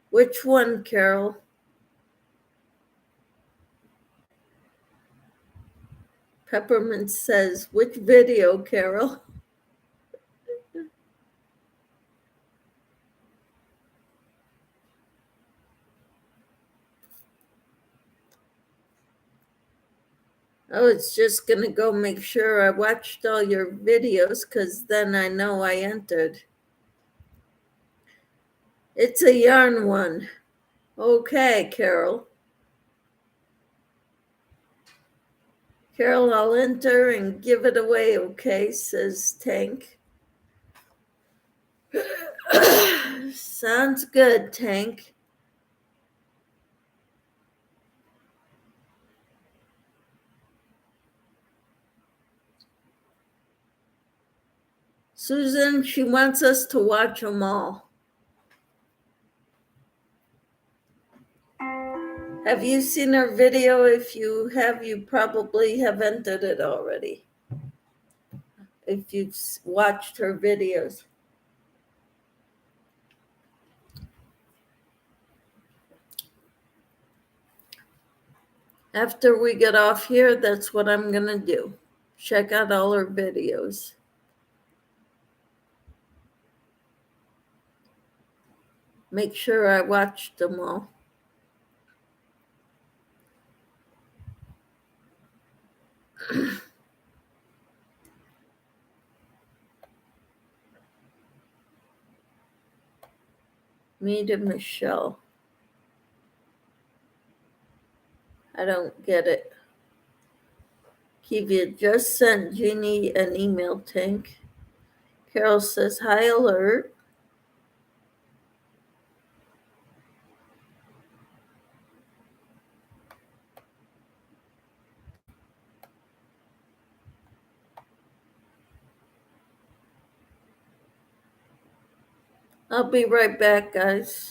Which one, Carol? Peppermint says, which video, Carol? I was just going to go make sure I watched all your videos because then I know I entered. It's a yarn one. Okay, Carol. Carol, I'll enter and give it away, okay, says Tank. Sounds good, Tank. Susan, she wants us to watch them all. Have you seen her video? If you have, you probably have entered it already. If you've watched her videos. After we get off here, that's what I'm going to do. Check out all her videos. Make sure I watched them all. Me to Michelle. I don't get it. Kivia just sent Jeannie an email, Tank. Carol says, hi, alert. I'll be right back, guys.